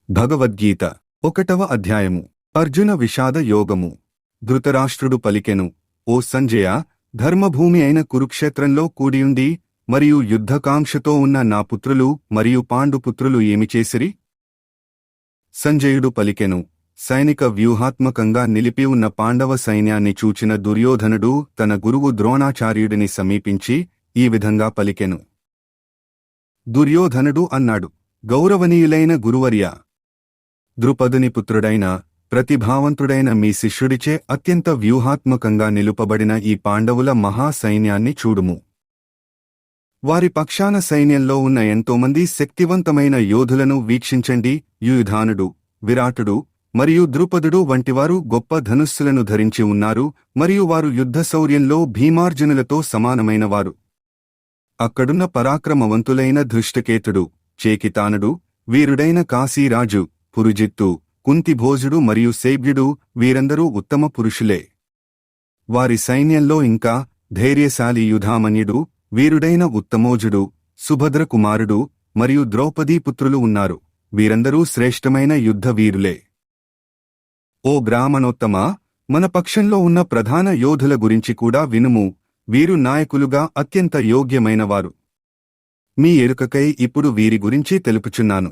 భగవద్గీత 1వ అధ్యాయము. అర్జున విషాద యోగము. ధృతరాష్ట్రుడు పలికెను, ఓ సంజయ, ధర్మభూమి అయిన కురుక్షేత్రంలో కూడియుండి మరియు యుద్ధకాంక్షతో ఉన్న నా పుత్రులు మరియు పాండుపుత్రులు ఏమి చేసిరి? సంజయుడు పలికెను, సైనిక వ్యూహాత్మకంగా నిలిపి ఉన్న పాండవ సైన్యాన్ని చూచిన దుర్యోధనుడు తన గురువు ద్రోణాచార్యుడిని సమీపించి ఈ విధంగా పలికెను. దుర్యోధనుడు అన్నాడు, గౌరవనీయులైన గురువర్యా, ద్రుపదుని పుత్రుడైన ప్రతిభావంతుడైన మీ శిష్యుడిచే అత్యంత వ్యూహాత్మకంగా నిలుపబడిన ఈ పాండవుల మహాసైన్యాన్ని చూడుము. వారి పక్షాన సైన్యంలో ఉన్న ఎంతోమంది శక్తివంతమైన యోధులను వీక్షించండి. యుయుధానుడు, విరాటుడు మరియు ద్రుపదుడు వంటివారు గొప్ప ధనుస్సులను ధరించి ఉన్నారు మరియు వారు యుద్ధశౌర్యంలో భీమార్జునులతో సమానమైనవారు. అక్కడున్న పరాక్రమవంతులైన ధృష్టకేతుడు, చేకితానుడు, వీరుడైన కాశీరాజు, పురుజిత్తు, కుంతిభోజుడు మరియు శైబ్యుడు వీరందరూ ఉత్తమ పురుషులే. వారి సైన్యంలో ఇంకా ధైర్యశాలి యుధామన్యుడు, వీరుడైన ఉత్తమోజుడు, సుభద్రకుమారుడు మరియు ద్రౌపదీపుత్రులు ఉన్నారు. వీరందరూ శ్రేష్టమైన యుద్ధవీరులే. ఓ బ్రాహ్మణోత్తమా, మన పక్షంలో ఉన్న ప్రధాన యోధుల గురించి కూడా వినుము. వీరు నాయకులుగా అత్యంత యోగ్యమైనవారు. మీ ఎరుకకై ఇప్పుడు వీరి గురించి తెలుపుచున్నాను.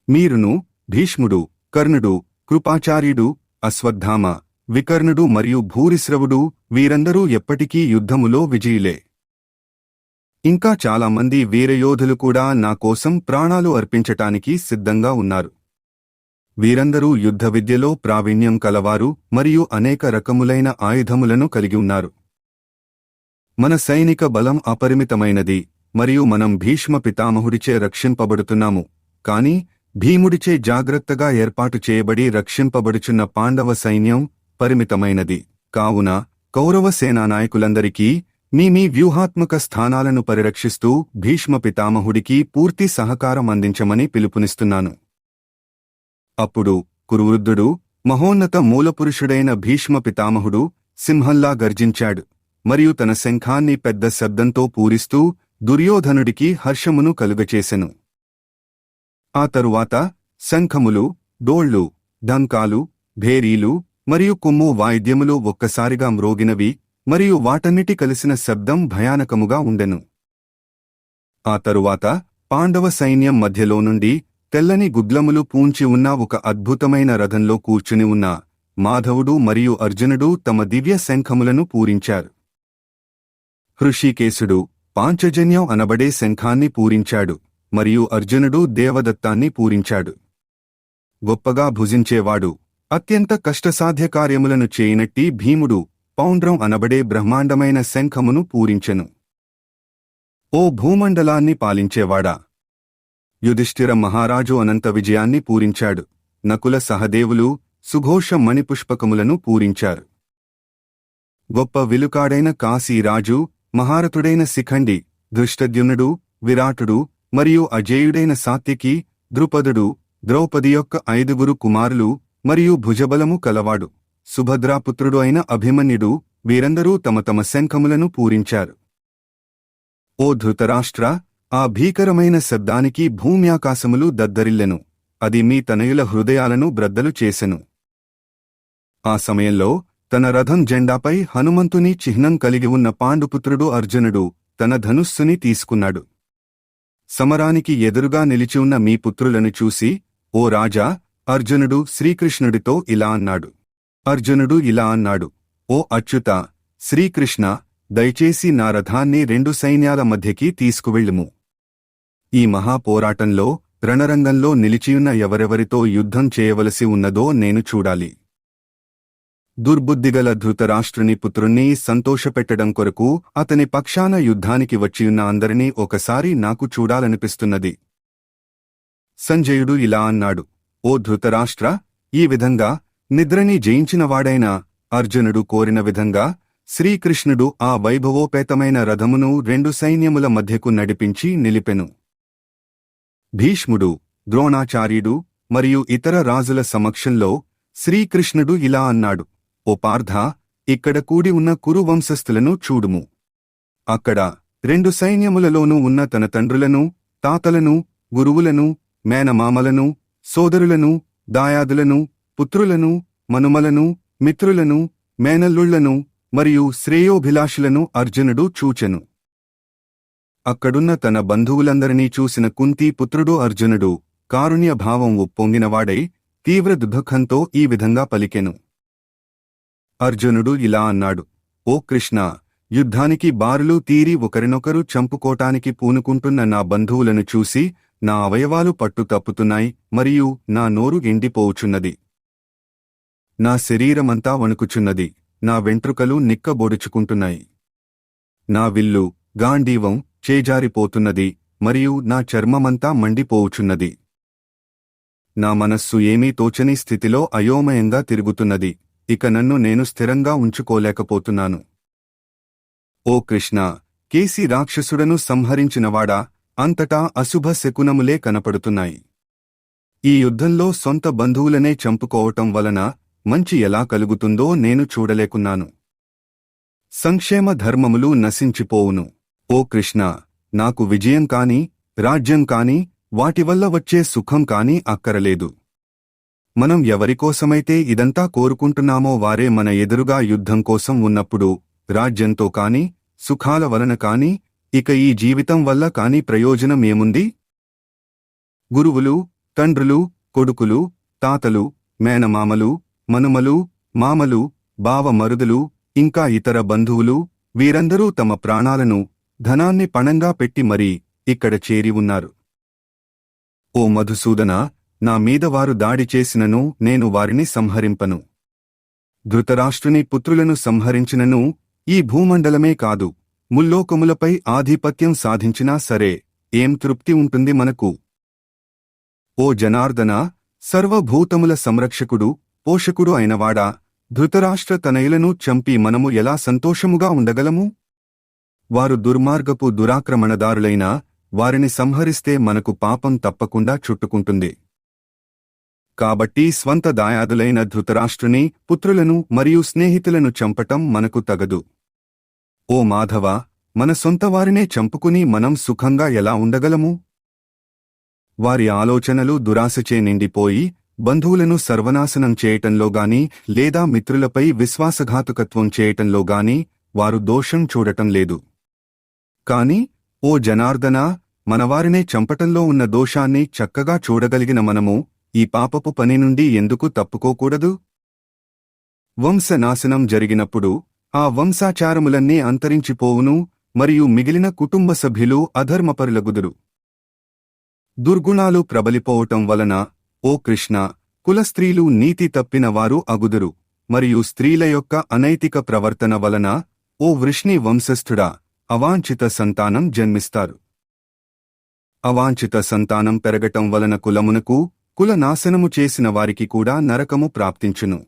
మీరును, భీష్ముడు, కర్ణుడు, కృపాచార్యుడు, అశ్వత్థామ, వికర్ణుడు మరియు భూరిశ్రవుడు వీరందరూ ఎప్పటికీ యుద్ధములో విజయులే. ఇంకా చాలామంది వీరయోధులు కూడా నా కోసం ప్రాణాలు అర్పించటానికి సిద్ధంగా ఉన్నారు. వీరందరూ యుద్ధ విద్యలో ప్రావీణ్యం కలవారు మరియు అనేక రకములైన ఆయుధములను కలిగి ఉన్నారు. మన సైనిక బలం అపరిమితమైనది మరియు మనం భీష్మ పితామహుడిచే రక్షింపబడుతున్నాము. కాని భీముడిచే జాగ్రత్తగా ఏర్పాటు చేయబడి రక్షింపబడుచున్న పాండవ సైన్యం పరిమితమైనది. కావున కౌరవ సేనానాయకులందరికీ మీ వ్యూహాత్మక స్థానాలను పరిరక్షిస్తూ భీష్మ పితామహుడికి పూర్తి సహకారం అందించమని పిలుపునిస్తున్నాను. అప్పుడు కురువృద్ధుడు, మహోన్నత మూలపురుషుడైన భీష్మ పితామహుడు సింహంలా గర్జించాడు మరియు తన శంఖాన్ని పెద్ద శబ్దంతో పూరిస్తూ దుర్యోధనుడికి హర్షమును కలుగచేసెను. ఆ తరువాత శంఖములు, డోళ్లు, ఢంకాలు, భేరీలు మరియు కొమ్ము వాయిద్యములు ఒక్కసారిగా మ్రోగినవి మరియు వాటన్నిటి కలిసిన శబ్దం భయానకముగా ఉండెను. ఆ తరువాత పాండవ సైన్యం మధ్యలో నుండి తెల్లని గుడ్లములు పూంచి ఉన్న ఒక అద్భుతమైన రథంలో కూర్చుని ఉన్న మాధవుడు మరియు అర్జునుడు తమ దివ్య శంఖములను పూరించారు. హృషీకేశుడు పాంచజన్యం అనబడే శంఖాన్ని పూరించాడు మరియు అర్జునుడు దేవదత్తాన్ని పూరించాడు. గొప్పగా భుజించేవాడు, అత్యంత కష్టసాధ్య కార్యములను చేయనట్టి భీముడు పౌండ్రం అనబడే బ్రహ్మాండమైన శంఖమును పూరించెను. ఓ భూమండలాన్ని పాలించేవాడా, యుధిష్ఠిర మహారాజు అనంత విజయాన్ని పూరించాడు. నకుల సహదేవులు సుఘోష మణిపుష్పకములను పూరించారు. గొప్ప విలుకాడైన కాశీరాజు, మహారథుడైన శిఖండి, ధృష్టద్యుమ్నుడు, విరాటుడు మరియు అజేయుడైన సాత్యకి, ద్రుపదుడు, ద్రౌపది యొక్క 5 కుమారులు మరియు భుజబలము కలవాడు, సుభద్రాపుత్రుడు అయిన అభిమన్యుడు వీరందరూ తమ తమ శంఖములను పూరించారు. ఓ ధృతరాష్ట్ర, ఆ భీకరమైన శబ్దానికి భూమ్యాకాశములు దద్దరిల్లెను. అది మీ తనయుల హృదయాలను బ్రద్దలు చేసెను. ఆ సమయంలో తన రథం జెండాపై హనుమంతుని చిహ్నం కలిగి ఉన్న పాండుపుత్రుడు అర్జునుడు తన ధనుస్సుని తీసుకున్నాడు. సమరానికి ఎదురుగా నిలిచి ఉన్న మీ పుత్రులను చూసి, ఓ రాజా, అర్జునుడు శ్రీకృష్ణుడితో ఇలా అన్నాడు. అర్జునుడు ఇలా అన్నాడు, ఓ అచ్యుత, శ్రీకృష్ణ, దయచేసి నా రథాన్ని 2 సైన్యాల మధ్యకి తీసుకువెళ్ళుము. ఈ మహాపోరాటంలో రణరంగంలో నిలిచియున్న ఎవరెవరితో యుద్ధం చేయవలసి ఉన్నదో నేను చూడాలి. దుర్బుద్ధిగల ధృతరాష్ట్రుని పుత్రుణ్ణి సంతోషపెట్టడం కొరకు అతని పక్షాన యుద్ధానికి వచ్చియున్న అందరినీ ఒకసారి నాకు చూడాలనిపిస్తున్నది. సంజయుడు ఇలా అన్నాడు, ఓ ధృతరాష్ట్ర, ఈ విధంగా నిద్రని జయించినవాడైన అర్జునుడు కోరిన విధంగా శ్రీకృష్ణుడు ఆ వైభవోపేతమైన రథమును 2 సైన్యముల మధ్యకు నడిపించి నిలిపెను. భీష్ముడు, ద్రోణాచార్యుడు మరియు ఇతర రాజుల సమక్షంలో శ్రీకృష్ణుడు ఇలా అన్నాడు, ఓ పార్థ, ఇక్కడ కూడి ఉన్న కురు వంశస్థులను చూడుము. అక్కడ 2 సైన్యములలోనూ ఉన్న తన తండ్రులను, తాతలను, గురువులను, మేనమామలను, సోదరులను, దాయాదులను, పుత్రులను, మనుమలను, మిత్రులను, మేనల్లుళ్లను మరియు శ్రేయోభిలాషులను అర్జునుడు చూచెను. అక్కడున్న తన బంధువులందరినీ చూసిన కుంతీ పుత్రుడు అర్జునుడు కారుణ్యభావం ఉప్పొంగినవాడై తీవ్ర దుఃఖంతో ఈ విధంగా పలికెను. అర్జునుడు ఇలా అన్నాడు: ఓ కృష్ణ, యుద్ధానికి బారులు తీరి ఒకరినొకరు చంపుకోటానికి పూనుకుంటున్న నా బంధువులను చూసి నా అవయవాలు పట్టు తప్పుతున్నాయి మరియు నా నోరు ఎండిపోవుచున్నది. నా శరీరమంతా వణుకుచున్నది, నా వెంట్రుకలు నిక్కబొడుచుకుంటున్నాయి. నా విల్లు, గాండీవం చేజారిపోతున్నది మరియు నా చర్మమంతా మండిపోవుచున్నది. నా మనస్సు ఏమీ తోచని స్థితిలో అయోమయంగా తిరుగుతున్నది. ఇక నన్ను నేను స్థిరంగా ఉంచుకోలేకపోతున్నాను. ఓ కృష్ణ, కేసి రాక్షసుడను సంహరించినవాడా, అంతటా అశుభ శకునములే కనపడుతున్నాయి. ఈ యుద్ధంలో సొంత బంధువులనే చంపుకోవటం వలన మంచి ఎలా కలుగుతుందో నేను చూడలేకున్నాను. సంక్షేమ ధర్మములు నశించిపోవును. ఓ కృష్ణ, నాకు విజయం కాని, రాజ్యం కాని, వాటివల్ల వచ్చే సుఖం కాని అక్కరలేదు. మనం ఎవరికోసమైతే ఇదంతా కోరుకుంటున్నామో వారే మన ఎదురుగా యుద్ధం కోసం ఉన్నప్పుడు రాజ్యంతో కాని, సుఖాల వలన కాని, ఇక ఈ జీవితం వల్ల కాని ప్రయోజనం ఏముంది? గురువులు, తండ్రులు, కొడుకులు, తాతలు, మేనమామలు, మనుమలు, మామలు, బావమరుదులు, ఇంకా ఇతర బంధువులు, వీరందరూ తమ ప్రాణాలను, ధనాన్ని పణంగా పెట్టి మరీ ఇక్కడ చేరి ఉన్నారు. ఓ మధుసూదన, నా మీద వారు దాడి చేసినను నేను వారిని సంహరింపను. ధృతరాష్ట్రుని పుత్రులను సంహరించినను ఈ భూమండలమే కాదు, ముల్లోకములపై ఆధిపత్యం సాధించినా సరే ఏం తృప్తి ఉంటుంది మనకు? ఓ జనార్దన, సర్వభూతముల సంరక్షకుడు, పోషకుడు అయినవాడా, ధృతరాష్ట్ర తనయులను చంపి మనము ఎలా సంతోషముగా ఉండగలము? వారు దుర్మార్గపు దురాక్రమణదారులైనా వారిని సంహరిస్తే మనకు పాపం తప్పకుండా చుట్టుకుంటుంది. కాబట్టి స్వంత దాయాదులైన ధృతరాష్ట్రుని పుత్రులను మరియు స్నేహితులను చంపటం మనకు తగదు. ఓ మాధవ, మన సొంతవారినే చంపుకుని మనం సుఖంగా ఎలా ఉండగలము? వారి ఆలోచనలు దురాశచే నిండిపోయి బంధువులను సర్వనాశనం చేయటంలోగాని లేదా మిత్రులపై విశ్వాసఘాతుకత్వం చేయటంలోగాని వారు దోషం చూడటం లేదు. కాని ఓ జనార్దన, మనవారినే చంపటంలో ఉన్న దోషాన్ని చక్కగా చూడగలిగిన మనము ఈ పాపపు పని నుండి ఎందుకు తప్పుకోకూడదు? వంశనాశనం జరిగినప్పుడు ఆ వంశాచారములన్నీ అంతరించిపోవును మరియు మిగిలిన కుటుంబ సభ్యులు అధర్మపరులగుదురు. దుర్గుణాలు ప్రబలిపోవటం వలన, ఓ కృష్ణ, కులస్త్రీలు నీతి తప్పిన వారు అగుదురు మరియు స్త్రీల యొక్క అనైతిక ప్రవర్తన వలన, ఓ వృష్ణి వంశస్థుడా, అవాంఛిత సంతానం జన్మిస్తారు. అవాంఛిత సంతానం పెరగటం వలన కులమునకు, కుల నాశనము చేసిన వారికి కూడా నరకము ప్రాప్తించును.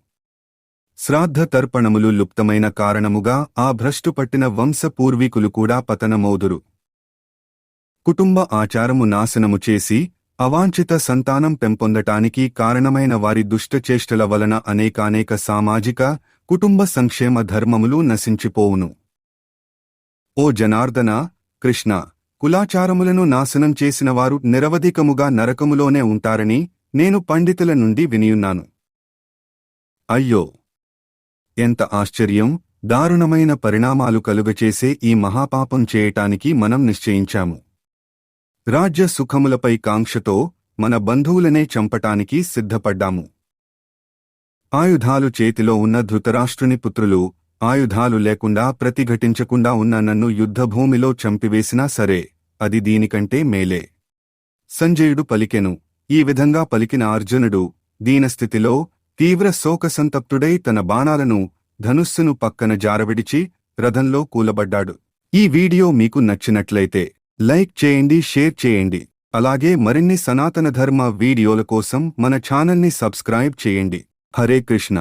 శ్రాద్ధ తర్పణములు లుప్తమైన కారణముగా ఆ భ్రష్టుపట్టిన వంశ పూర్వీకులు కూడా పతనమౌదురు. కుటుంబ ఆచారము నాశనము చేసి అవాంఛిత సంతానం పెంపొందటానికి కారణమైన వారి దుష్టచేష్టల వలన అనేకానేక సామాజిక, కుటుంబ సంక్షేమ ధర్మములు నశించిపోవును. ఓ జనార్దన, కృష్ణ, కులాచారములను నాశనం చేసినవారు నిరవధికముగా నరకములోనే ఉంటారని నేను పండితుల నుండి వినియున్నాను. అయ్యో, ఎంత ఆశ్చర్యం! దారుణమైన పరిణామాలు కలుగచేసే ఈ మహాపాపం చేయటానికి మనం నిశ్చయించాము. రాజ్య సుఖములపై కాంక్షతో మన బంధువులనే చంపటానికి సిద్ధపడ్డాము. ఆయుధాలు చేతిలో ఉన్న ధృతరాష్ట్రుని పుత్రులు ఆయుధాలు లేకుండా ప్రతిఘటించకుండా ఉన్న నన్ను యుద్ధభూమిలో చంపివేసినా సరే అది దీనికంటే మేలే. సంజయుడు పలికెను. ఈ విధంగా పలికిన అర్జునుడు దీనస్థితిలో తీవ్ర శోకసంతప్తుడై తన బాణాలను, ధనుస్సును పక్కన జారవిడిచి రథంలో కూలబడ్డాడు. ఈ వీడియో మీకు నచ్చినట్లయితే లైక్ చేయండి, షేర్ చేయండి. అలాగే మరిన్ని సనాతన ధర్మ వీడియోల కోసం మన ఛానల్ని సబ్స్క్రైబ్ చేయండి. హరే కృష్ణ.